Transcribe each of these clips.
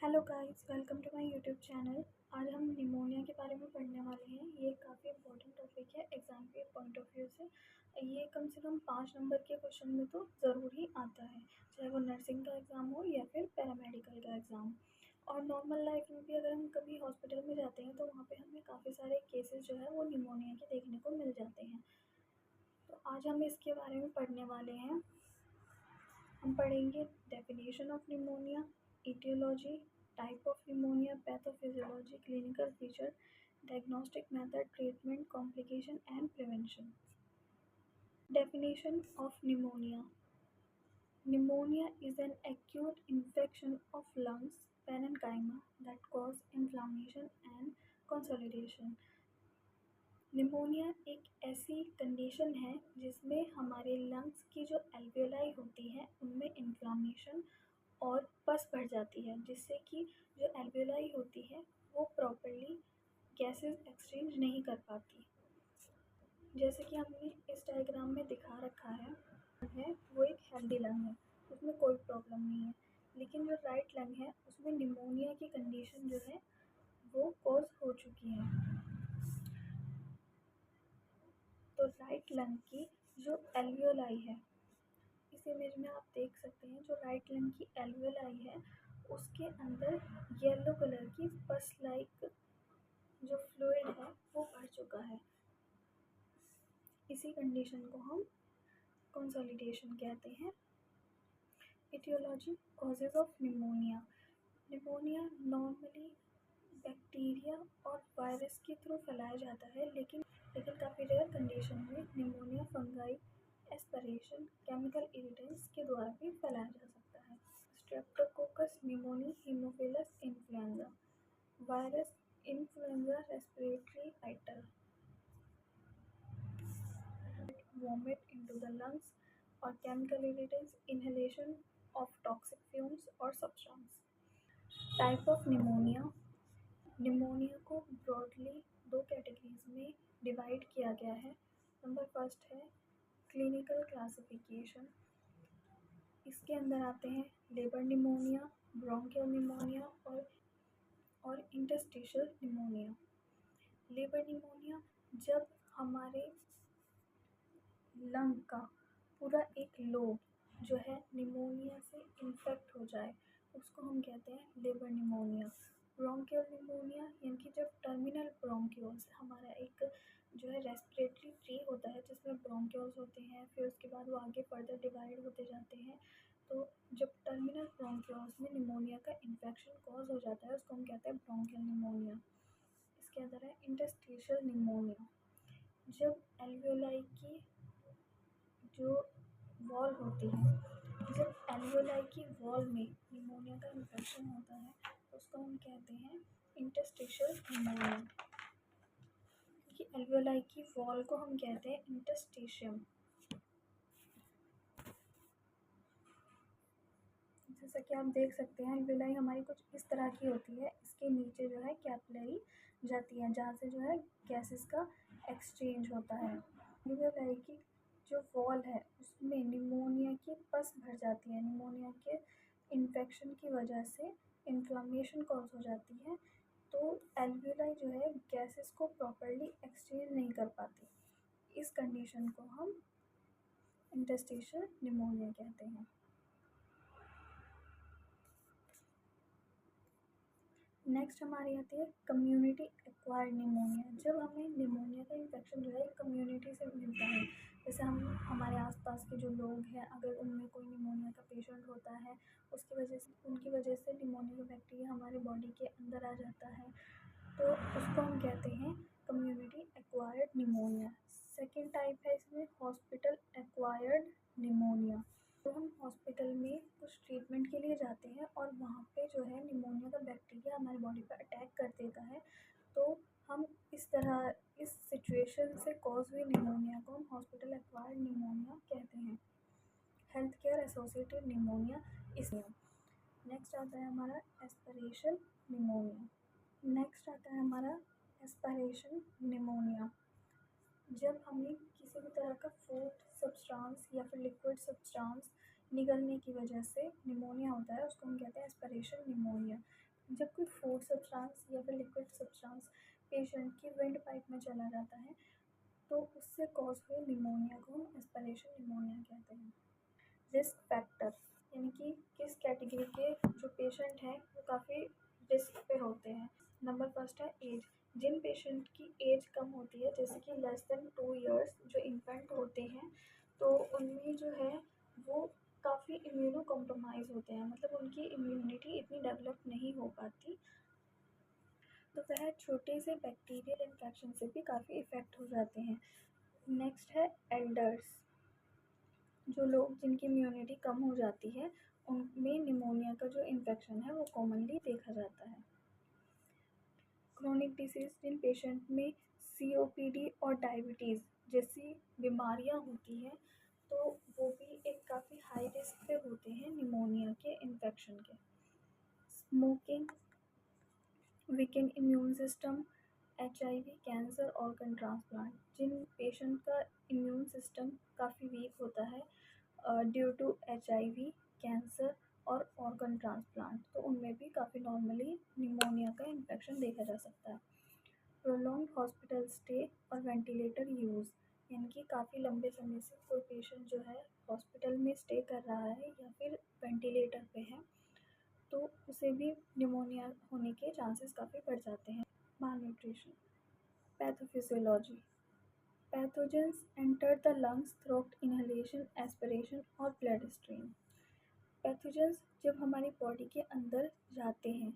Hello guys, welcome to my YouTube channel. आज हम pneumonia के बारे में पढ़ने वाले हैं। ये काफ़ी इंपॉर्टेंट टॉपिक है एग्ज़ाम के पॉइंट ऑफ व्यू से। ये कम से कम 5 नंबर के क्वेश्चन में तो ज़रूर ही आता है, चाहे वो नर्सिंग का एग्ज़ाम हो या फिर पैरामेडिकल का एग्ज़ाम। और नॉर्मल लाइफ में भी अगर हम कभी हॉस्पिटल में जाते हैं तो वहाँ पे हमें काफ़ी सारे केसेस जो है वो निमोनिया के देखने को मिल जाते हैं। तो आज हम इसके बारे में पढ़ने वाले हैं। हम पढ़ेंगे definition of pneumonia, etiology, type of pneumonia, pathophysiology, clinical feature, diagnostic method, treatment, complication and prevention. Definition of pneumonia. Pneumonia is an acute infection of lungs parenchyma that cause inflammation and consolidation. Pneumonia एक ऐसी condition है जिसमें हमारे lungs की जो alveoli होती है उनमें इन्फ्लामेशन और पस बढ़ जाती है, जिससे कि जो एल्वियोलाई होती है वो प्रॉपरली गैसेस एक्सचेंज नहीं कर पाती। जैसे कि हमने इस डायग्राम में दिखा रखा है वो एक हेल्दी लंग है, उसमें कोई प्रॉब्लम नहीं है। लेकिन जो राइट लंग है उसमें निमोनिया की कंडीशन जो है वो कॉज हो चुकी है। तो राइट लंग की जो एल्वियोलाई है, इस इमेज में आप देख सकते हैं, जो राइट लंग की एल्वियोलाई है उसके अंदर येलो कलर की पस लाइक जो फ्लूइड है वो भर चुका है। इसी कंडीशन को हम कंसोलिडेशन कहते हैं। Aetiology, causes of pneumonia. Pneumonia normally bacteria और वायरस के थ्रू फैलाया जाता है, लेकिन काफ़ी रेयर कंडीशन में pneumonia fungi, aspiration, chemical irritants के द्वारा भी फैलाया जा सकता है। Streptococcus pneumoniae haemophilus influenza, virus influenza respiratory titre, vomit into the lungs, और chemical irritants, inhalation of toxic fumes or substance. Type of pneumonia. Pneumonia को ब्रॉडली 2 कैटेगरीज में डिवाइड किया गया है। नंबर फर्स्ट है क्लिनिकल क्लासिफिकेशन। इसके अंदर आते हैं लेबर निमोनिया, ब्रोंकियल निमोनिया और इंटरस्टिशियल निमोनिया। लेबर निमोनिया जब हमारे लंग का पूरा एक लोब जो है निमोनिया से इन्फेक्ट हो जाए उसको हम कहते हैं लेबर निमोनिया। ब्रोंकियल निमोनिया यानी कि जब टर्मिनल ब्रोंक्यूल्स, हमारा एक जो है रेस्पिरेटरी ट्री होता है जिसमें ब्रोंक्यूल्स होते हैं, फिर उसके बाद वो आगे फर्दर डिवाइड होते जाते हैं। तो जब टर्मिनल ब्रोंक्यूल्स में निमोनिया का इन्फेक्शन कॉज हो जाता है उसको हम कहते हैं ब्रोंकियल निमोनिया। इसके अंदर है इंटरस्टिशियल निमोनिया। जब एल्वियोलाई की जो वॉल होती है, जब एल्वियोलाई की वॉल में निमोनिया का इन्फेक्शन होता है उसको हम कहते हैं इंटरस्टिशियल निमोनिया, क्योंकि एल्वियोलाई की वॉल को हम कहते हैं इंटरस्टिशियम। जैसा कि आप देख सकते हैं एल्वियोलाई हमारी कुछ इस तरह की होती है, इसके नीचे जो है कैपिलरी जाती है जहाँ से जो है गैसेस का एक्सचेंज होता है। एल्वियोलाई की जो वॉल है उसमें निमोनिया की पस भर जाती है, निमोनिया के इन्फेक्शन की वजह से इन्फ्लामेशन कॉज हो जाती है। तो एल्वियोलाई जो है गैसेस को प्रॉपरली एक्सचेंज नहीं कर पाती। इस कंडीशन को हम इंटरस्टिशियल निमोनिया कहते हैं। नेक्स्ट हमारी आती है कम्युनिटी एक्वायर्ड निमोनिया। जब हमें निमोनिया का इन्फेक्शन जो है कम्युनिटी से मिलता है, जैसे हम हमारे आसपास के जो लोग हैं अगर उनमें कोई निमोनिया का पेशेंट होता है उनकी वजह से निमोनिया का बैक्टीरिया हमारे बॉडी के अंदर आ जाता है, तो उसको हम कहते हैं community acquired pneumonia. Second type है इसमें हॉस्पिटल एक्वायर्ड निमोनिया। तो हम हॉस्पिटल में कुछ ट्रीटमेंट के लिए जाते हैं और वहाँ पे जो है निमोनिया का बैक्टीरिया हमारी बॉडी पर अटैक कर देता है, तो हम इस सिचुएशन से कॉज हुई निमोनिया को हम हॉस्पिटल एक्वायर्ड निमोनिया कहते हैं। हेल्थ केयर एसोसिएटेड निमोनिया इसमें। नेक्स्ट आता है हमारा एस्पिरेशन निमोनिया। नेक्स्ट आता है हमारा एस्पिरेशन निमोनिया। जब हमें किसी भी तरह का फूड सब्सटेंस या फिर लिक्विड सब्सटेंस निगलने की वजह से निमोनिया होता है उसको हम कहते हैं एस्पिरेशन निमोनिया। जब कोई फूड सब्सटेंस या फिर लिक्विड सब्सटेंस पेशेंट की विंड पाइप में चला जाता है तो उससे कॉज हुए निमोनिया को हम एस्पिरेशन निमोनिया कहते हैं। रिस्क फैक्टर यानी कि किस कैटेगरी के जो पेशेंट हैं वो काफ़ी रिस्क पे होते हैं। नंबर फर्स्ट है एज। जिन पेशेंट की एज कम होती है जैसे कि लेस देन 2 इयर्स जो इन्फेंट होते हैं तो उनमें जो है वो काफ़ी इम्यूनो कॉम्प्रोमाइज़ होते हैं, मतलब उनकी इम्यूनिटी इतनी डेवलप नहीं हो पाती, तो वह छोटे से बैक्टीरियल इन्फेक्शन से भी काफ़ी इफ़ेक्ट हो जाते हैं। नेक्स्ट है एल्डर्स। जो लोग जिनकी इम्यूनिटी कम हो जाती है उनमें निमोनिया का जो इन्फेक्शन है वो कॉमनली देखा जाता है। क्रोनिक डिसीज़ जिन पेशेंट में COPD और डायबिटीज़ जैसी बीमारियां होती हैं तो वो भी एक काफ़ी हाई रिस्क पे होते हैं निमोनिया के इन्फेक्शन के। Smoking, weakened immune system, HIV, cancer, organ transplant. जिन पेशेंट का इम्यून सिस्टम काफ़ी वीक होता है ड्यू टू HIV, कैंसर और ऑर्गन ट्रांसप्लांट, तो उनमें भी काफ़ी नॉर्मली निमोनिया का इन्फेक्शन देखा जा सकता है। प्रोलॉन्ग हॉस्पिटल स्टे और वेंटिलेटर यूज़ यानी कि काफ़ी लंबे समय से कोई पेशेंट जो है हॉस्पिटल में स्टे कर रहा है या फिर वेंटिलेटर पे है तो उसे भी निमोनिया होने के चांसेस काफ़ी बढ़ जाते हैं। malnutrition, pathophysiology, pathogens enter the lungs through inhalation, aspiration और ब्लड स्ट्रीम। पैथोजेंस जब हमारी बॉडी के अंदर जाते हैं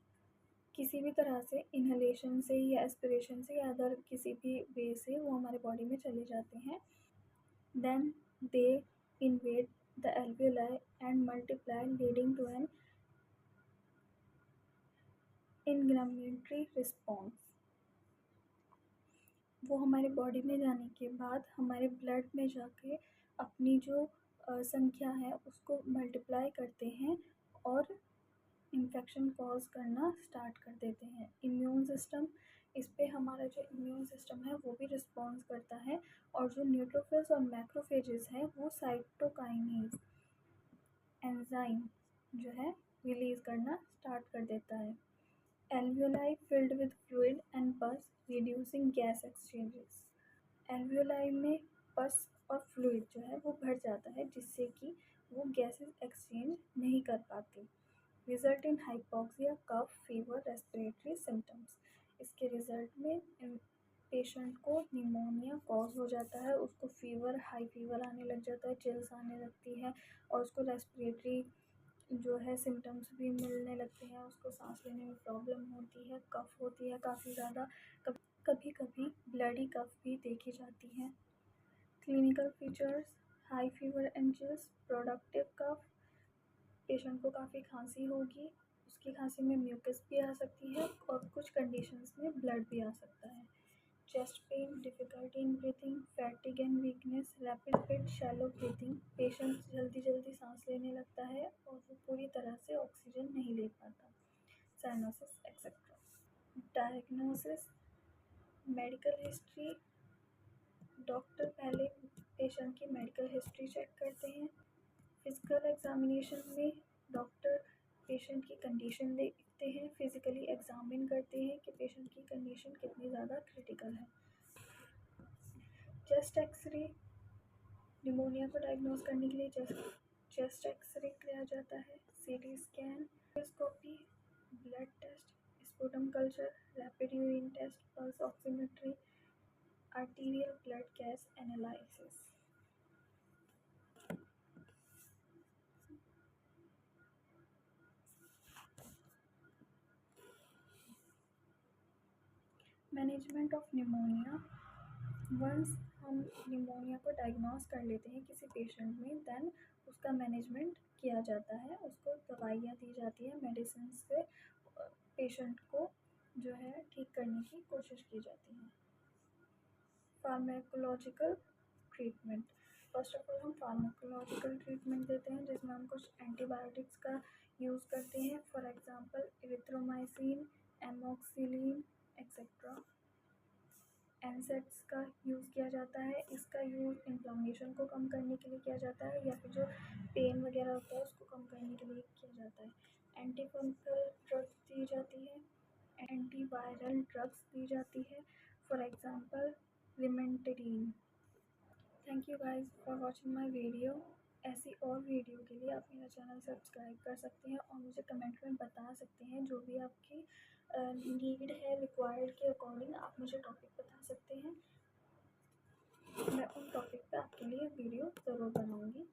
किसी भी तरह से इनहेलेशन से या एस्पिरेशन से या अदर किसी भी वे से वो हमारे बॉडी में चले जाते हैं, then they invade the alveoli and multiply leading to an inflammatory response. वो हमारे बॉडी में जाने के बाद हमारे ब्लड में जाके अपनी जो संख्या है उसको मल्टीप्लाई करते हैं और इन्फेक्शन कॉज करना स्टार्ट कर देते हैं। इम्यून सिस्टम, इस पे हमारा जो इम्यून सिस्टम है वो भी रिस्पॉन्स करता है और जो न्यूट्रोफिल्स और मैक्रोफेजेस हैं वो साइटोकाइनेज एंजाइम जो है रिलीज करना स्टार्ट कर देता है। Alveoli filled with fluid and पस रिड्यूसिंग गैस एक्सचेंजेस। एल्वियोलाई में पस और फ्लूइड जो है वो भर जाता है जिससे कि वो गैसेस एक्सचेंज नहीं कर पाती। Result in hypoxia, cough, fever, respiratory symptoms. इसके रिजल्ट में पेशेंट को निमोनिया कॉज हो जाता है, उसको फीवर, हाई फीवर आने लग जाता है, चिल्स आने लगती है और उसको रेस्पिरेटरी जो है सिम्टम्स भी मिलने लगते हैं, उसको सांस लेने में प्रॉब्लम होती है, कफ होती है काफ़ी ज़्यादा, कभी कभी ब्लडी कफ भी देखी जाती है। Clinical features, high fever and chills, productive cough, patient को काफ़ी खांसी होगी, उसकी खांसी में म्यूकस भी आ सकती है और कुछ कंडीशंस में ब्लड भी आ सकता है। Chest pain, difficulty in breathing, fatigue and weakness, rapid fit, shallow breathing. Patient जल्दी जल्दी सांस लेने लगता है और वो पूरी तरह से ऑक्सीजन नहीं ले पाता। Cyanosis etcetera. Diagnosis, medical history, doctor पहले पेशेंट की मेडिकल हिस्ट्री चेक करते हैं। फिजिकल एग्जामिनेशन में डॉक्टर पेशेंट की कंडीशन देखते हैं, फिजिकली एग्जामिन करते हैं कि पेशेंट की कंडीशन कितनी ज़्यादा क्रिटिकल है। चेस्ट एक्सरे, निमोनिया को डायग्नोज करने के लिए चेस्ट एक्सरे किया जाता है। CT scan, endoscopy, blood test, sputum culture, rapid urine test, pulse oximetry, arterial blood gas analysis. Management of pneumonia. Once हम निमोनिया को डायग्नोज कर लेते हैं किसी पेशेंट में, देन उसका मैनेजमेंट किया जाता है, उसको दवाइयाँ दी जाती है, मेडिसिन से पेशेंट को जो है ठीक करने की कोशिश की जाती है। Pharmacological treatment. First of all हम फार्माकोलॉजिकल ट्रीटमेंट देते हैं जिसमें हम कुछ एंटीबायोटिक्स का यूज़ करते हैं, for example erythromycin, amoxicillin etcetera. एनसेट्स का यूज़ किया जाता है, इसका यूज़ इन्फ्लामेशन को कम करने के लिए किया जाता है या फिर जो पेन वगैरह होता है उसको कम करने के लिए किया जाता है। एंटी फंगल ड्रग्स दी जाती है, एंटीवायरल ड्रग्स दी जाती है, for example rimantadine. Thank you guys for watching my video. ऐसी और वीडियो के लिए आप मेरा चैनल सब्सक्राइब कर सकते हैं और मुझे कमेंट में बता सकते हैं, जो भी आपकी नीड है, रिक्वायर्ड के अकॉर्डिंग आप मुझे टॉपिक बता सकते हैं। मैं उन टॉपिक पे आपके लिए वीडियो ज़रूर बनाऊँगी।